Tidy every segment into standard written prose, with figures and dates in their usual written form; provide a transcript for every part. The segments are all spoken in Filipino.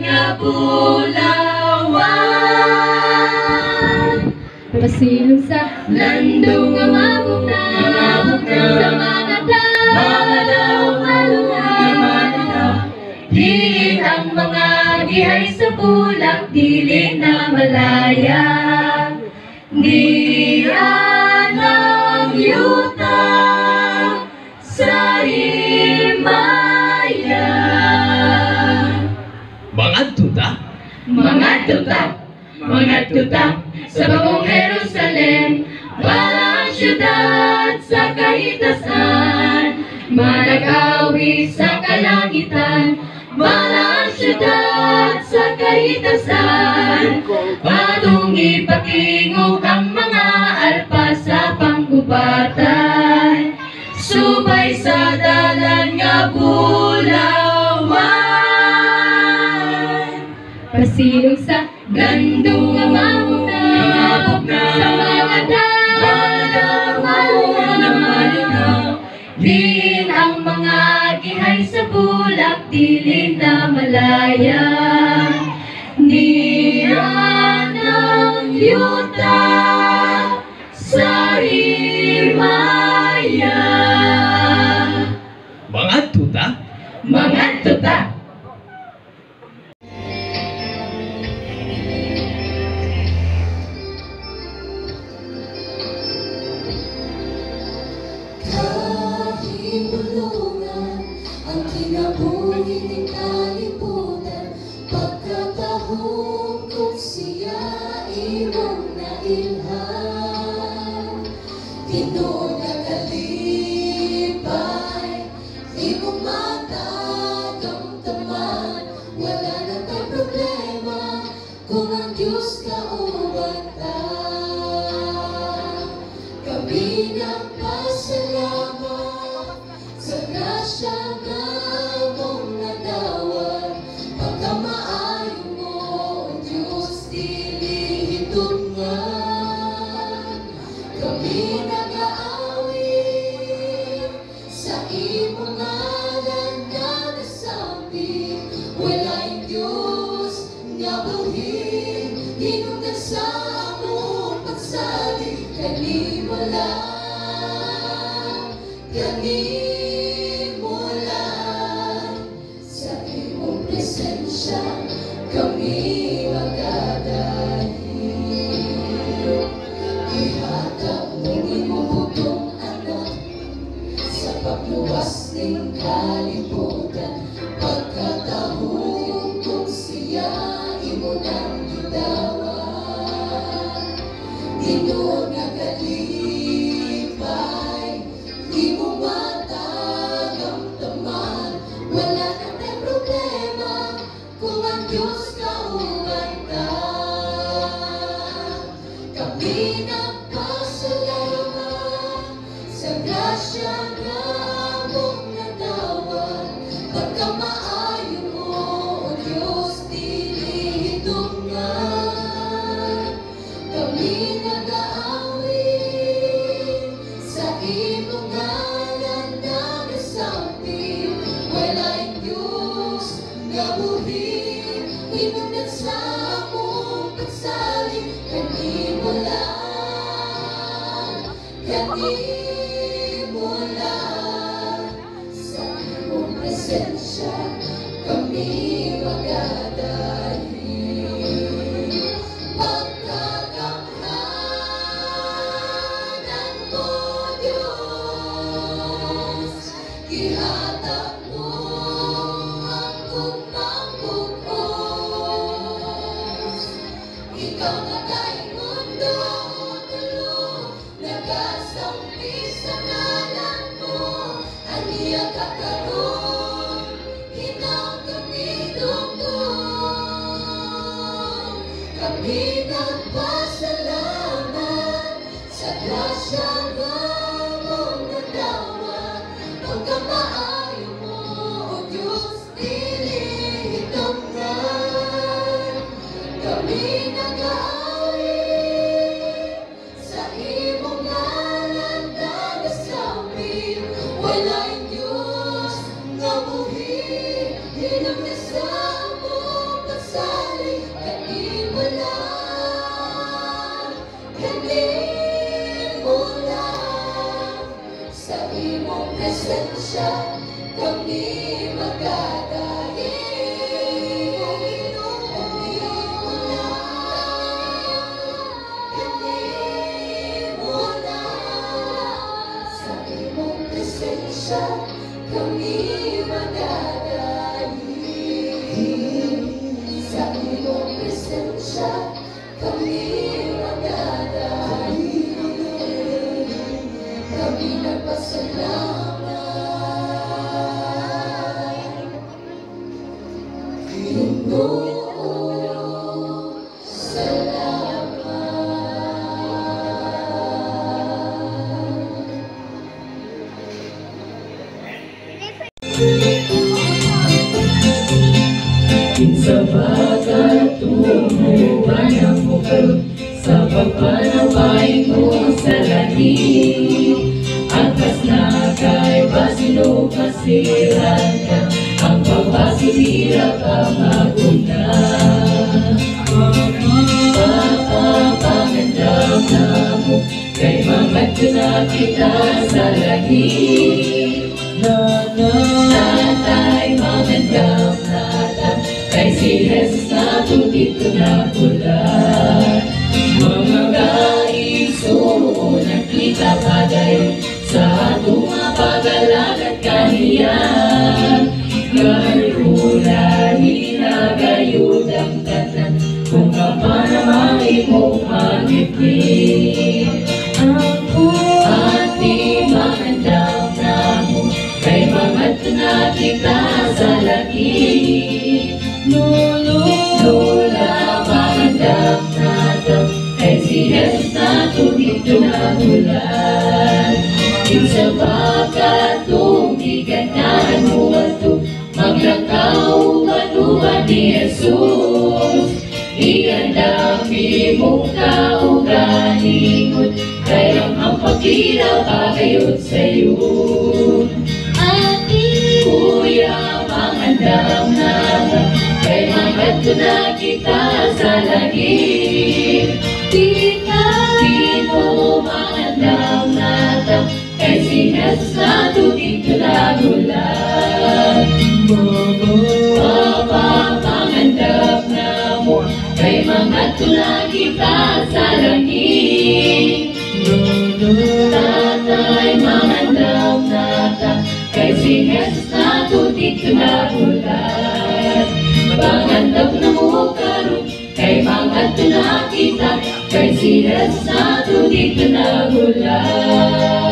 nga bulawan. Pasilong sa landong nga mabog na sa mga tao diin ang mga gihay sa bulak, dili na malaya. Diyan ang yuta sa himaya. Mga tuta Sa bagong Jerusalem, balang syudad sa kahitasan, manag-awi sa kalangitan, balang syudad sa kahitasan. Atong ipatingog ang mga alpa sa panggubatan, subay sa dalan nga bulawan. pasilong sa Gandong nga mabog na sa mga dalaw. Diin ang mga gihay sa bulak, dili na malaya. Diyan ang yuta sa himaya. Mga tuta Kahimulungan ang kinabuhi ni kalibutan, pagkatahong kung siya imong nailhan. Tinuod nga kalipay, di mo matadamdaman, wala na tayo problema kung ang Diyos kauban ta. Kami nagpasalamat sa grasya nga mong nadawat, pagkamaayo mo, O Diyos, dili hitungan. Kami nag-aawi sa imong ngalan nga nasabi, wala'y Diyos nga buhi, hinungdan sa among pagsalig. Kanimo lang sa imong presensya kami magdadahi. Ihatag mo imong butong anak sa pagluwas ning kalibutan, pagkatahong kung siya imo nang gidawat. Tinuod nga kalipay, di mo matadamdaman, wala na tayo problema kung ang Diyos kauban ta. Kami nagpasalamat sa grasya nga mong nadawat, pagkamaayo mo, O Diyos, dili hitungan. Kami nag-aawi sa imong ngalan na nasabi, wala'y Diyos nga buhi, hinungdan sa among pagsalig. Kanimo lang sa imong presensya kami magdadahi. Pagkakamahalan mo, Diyos, ihatag mo ang kumang bugos. Ikaw na kay mundo tulo, nagasampi sa ngalan mo, aniya ka karon, hinaw kami dugtong. Kami nagpasalamat sa grasya nga mong nadawat, pagkamaayo mo, O Diyos, dili hitungan. Kami nag-aawi sa imong ngalan na nasabi, wala'y Diyos nga buhi, hinungdan sa among kami magdadahil, kami nagpasalamat. Pinoong salamat. Sa pagkatumuhan ng bukal, sa pagpanapay mo sa langit, angkas na kay basino kasiran ka, ang pagpasihirap ang maguna. Papapangandam na mo, kay mamadyo na kita sa langit. Tatay, mamandam na kay si Jesus na dito na bulan. Mga kaigsuo nakita pa dayon sa atong mga pag-alag at kahiyan. Kahit-ulahin na gayud ang tanan, kung kapanamang imong magiging. Ating magandang na mo, kay mga tunakita sa langit. Lola, magandang natin, kay si Jesus na dito na bulan. Sa pagkatumiganaan mo ato, maglakaw manuwa ni Jesus. Iandami mong kaugalingon, kay ang pagkira pagayot sa'yo. Kuya, magandang natin, kay mamadto na kita sa langit. Dito magandang natin, kay si Jesus na dito na bulan. Papa, magandang na mo, kay mamadto na kita sa langit. Tatay, magandang natin, kay si Jesus na dito na bulan. Pangandap na mo karon, kay mamadto na kita, kay si Jesus na dito na bulan.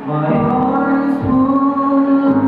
My heart is full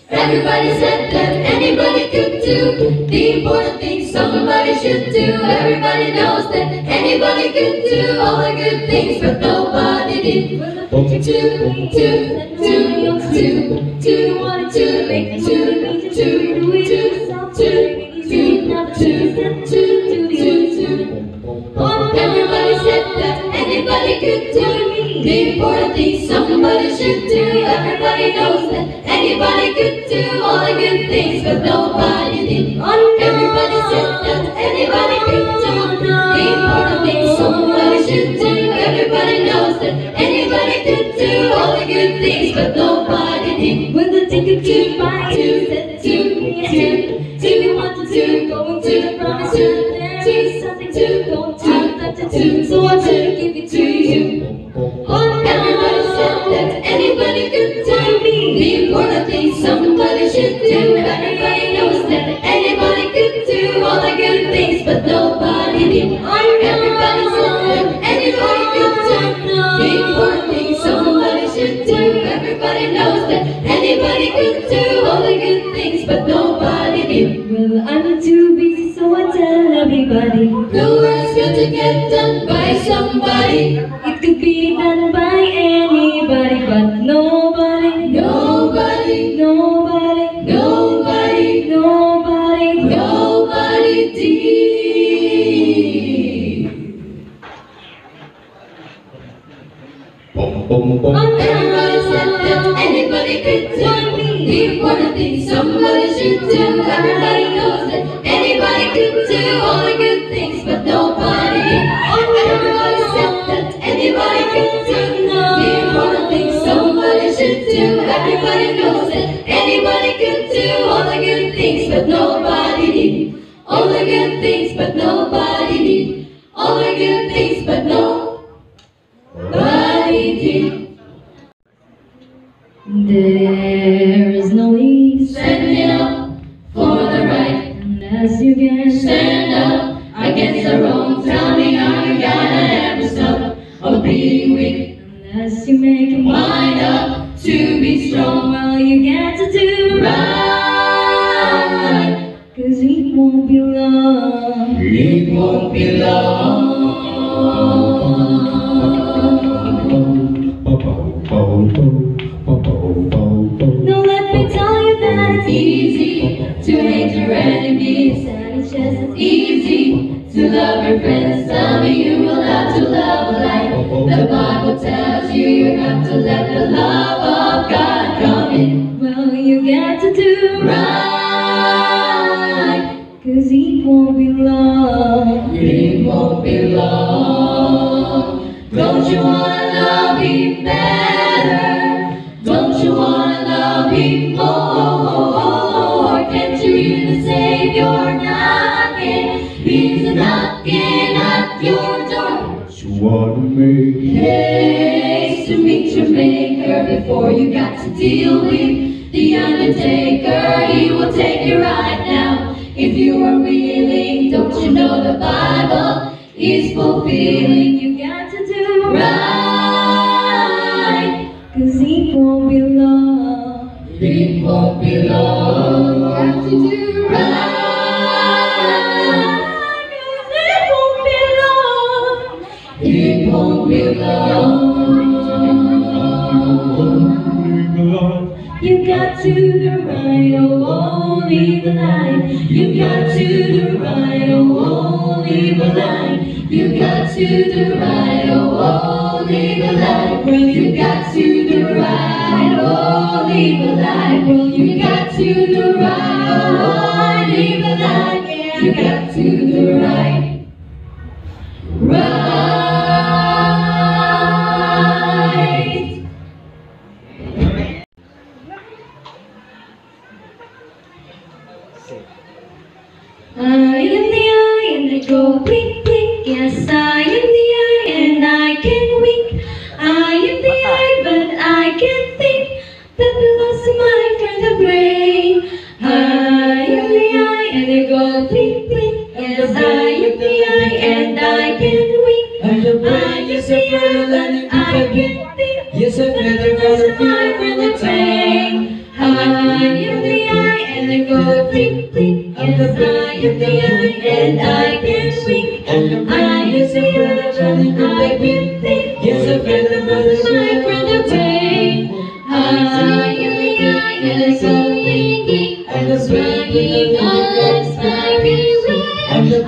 Everybody said that anybody could do the important things somebody should do. Everybody knows that anybody could do all the good things, but nobody did. Everybody said that anybody could do the important things somebody should do. Everybody knows that anybody could do all the good things, but nobody did. Everybody said that anybody could do the important things somebody should do. Everybody knows that anybody could do all the good things, but nobody did. When the ticket to buy is set to me, do you want to do? Going to the promised land, there is something to go to, nothing to, so I should give it to you. Everybody said that anybody could do the important things somebody should do. Everybody knows that anybody could do all the good things, but nobody did. Everybody said that anybody could do the important things somebody should do. Everybody knows that anybody could do all the good things, but nobody did. Well, I'm too busy, so I tell everybody. The work's got to get done by somebody. It could be done by anybody, but nobody, Nobody, nobody, nobody, nobody, nobody did. Everybody said that anybody could do the important things somebody should do. Everybody knows that anybody could do all the good things, but nobody did. Everybody said that anybody could do the important things somebody should do. Everybody knows that anybody could do all the good things, but nobody did. All the good things, but nobody did. All the good things, but nobody did. There is no ease, Standing up for the right, unless you can stand up against the wrong. Tell me how you gotta have the stuff of being weak. unless you make your Wind up to be strong. well, you got to do Right, 'cause it won't be long. it won't be long. No, let me tell you that it's Easy to hate your enemies. it's just as Easy to love your friends. Tell me you will have to love alike. The Bible tells you you have to let the love of God come in. well, you got to do Right, 'cause it won't be long. it won't be long. Don't you wanna love him better? Don't you wanna love him more? Can't you hear the Savior knocking? He's knocking at your door. You wanna make Haste to meet your maker before you got to deal with the undertaker. He will take you right now if you are willing. Don't you know the Bible is fulfilling? You got to do Right, 'cause it won't be long. it won't be long. Got to do right, 'Cause it won't be long. it won't be long. You got to the right, oh, only the light. You got to the right, oh, only the light. You got to the right, oh, only the light. You got to the right, only the light. You got to the right, only the light. You got to the right, right. I am the eye and I go blink blink. Yes, I am the eye and I can wink. I am the eye but I can think. That belongs to my friend the brain. I am the eye and I go blink blink. Yes, I am the eye and I can wink. And the brain I am is the a further landing I can think. Yes, a feather It's feather a fly for the plane. I am the eye and I go blink blink. Yes, I am the eye and I can wink. I am the eye and I can think. Yes, a feather feather Fly for the plane. I am the eye and I go blink blink. and the Swinging on the spiky wing. and the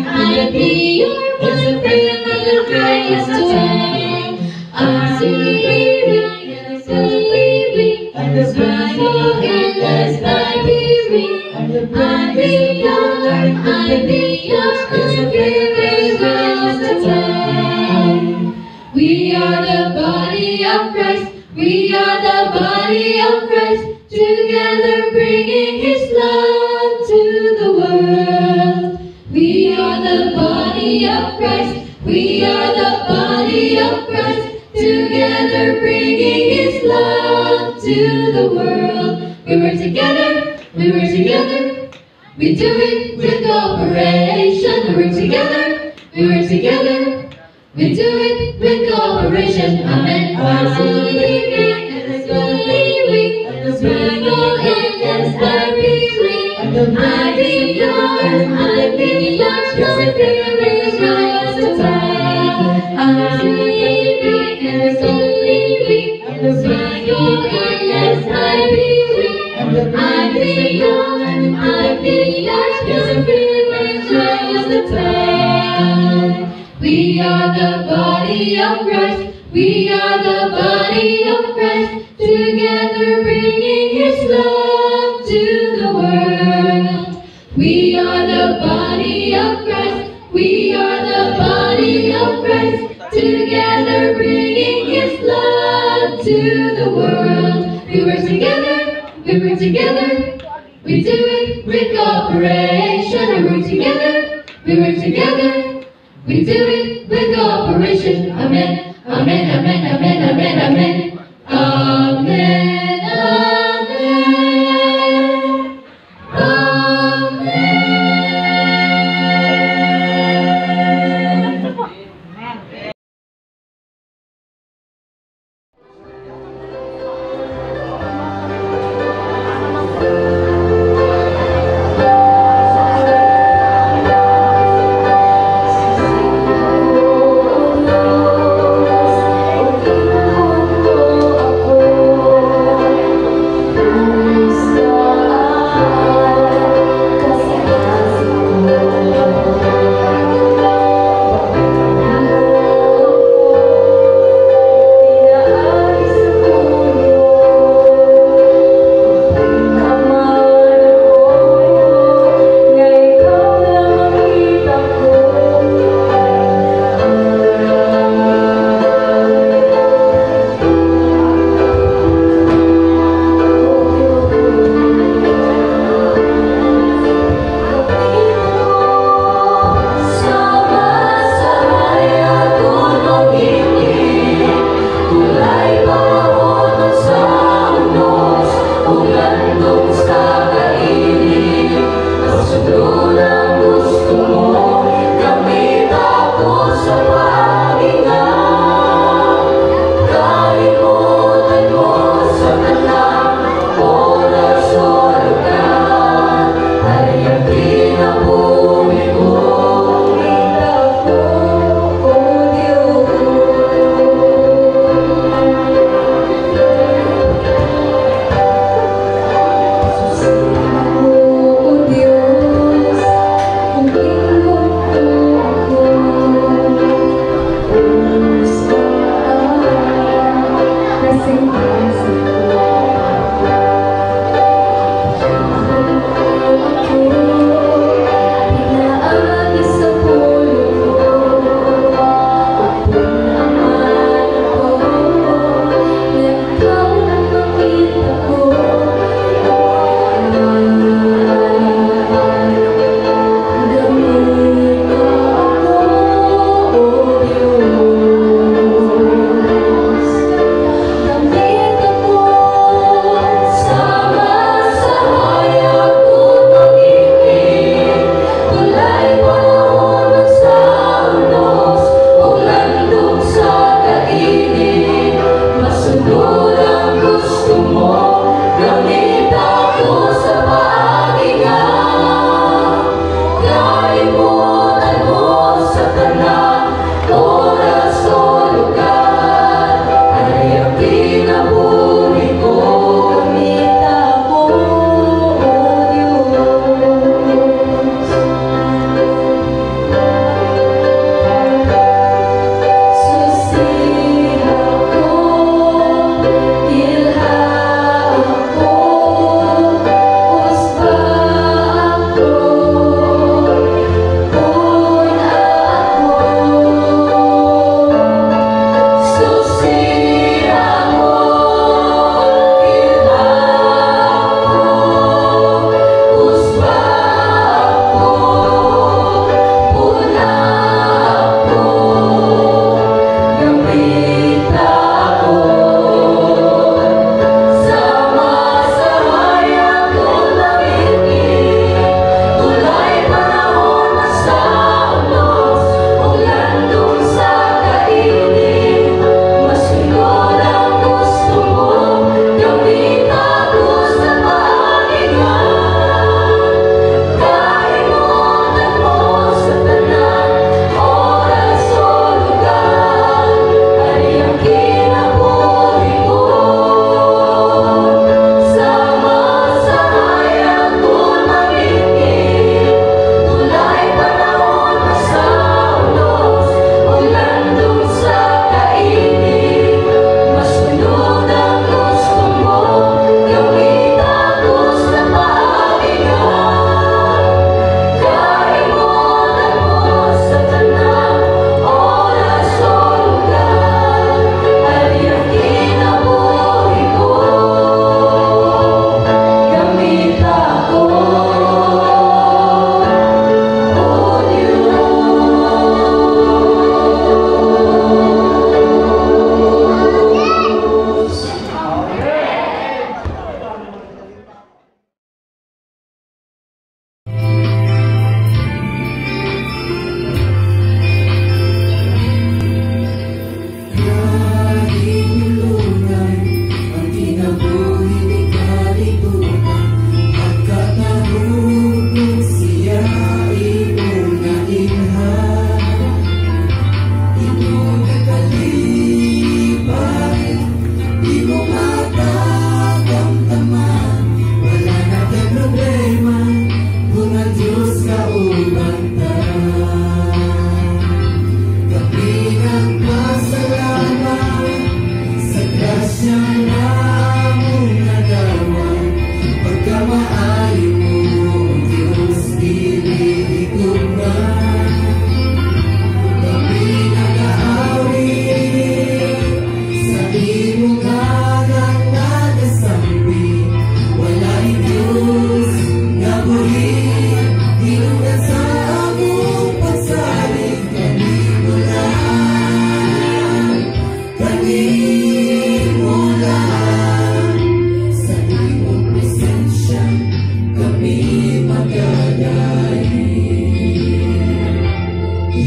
I be your one friend of the highest way. I see you and so leaving. and the Swinging in the spiky ring. I be your one friend of the time. We are the body of Christ. We are the body of Christ. Together bringing His love to the world. We are the body of Christ. We are the body of Christ. Together bringing His love to the world. We were together. We were together. We do it with cooperation. We were together. We were together. We do it with cooperation. Amen. I be yours, I be yours, your spirit is rise to time. I believe and so believing, swaggle yes, I believe. I be yours, I be yours, your spirit is rise to time. We are the body of Christ. We are the body of Christ. Together bringing His love to the world. We are the body of Christ. We are the body of Christ. Together bringing His love to the world. We were together. We were together. We do it with cooperation. We were together. We were together. We do it with cooperation. Amen. Amen. Amen. Amen. Amen. Amen. Amen. Amen. Amen.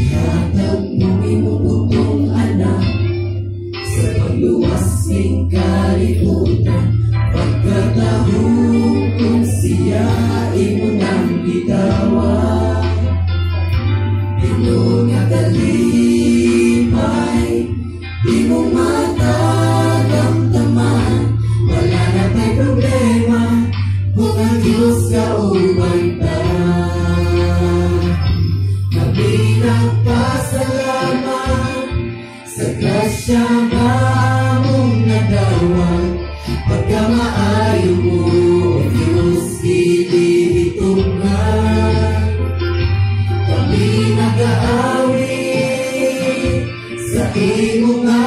Ihatag mo imong anak sa pagluwasing kalibutan. Pagkatahong kung siya imo nang bitawan, ino nga kalipay imong matagamtaman. Wala na tay problema kung ang Diyos kauban ta. Kabilang pasalamat sa grasya nga among nadawan. Pagkamaayo mo, O Diyos, ilihitungan. Kami nag-aawi sa imo nga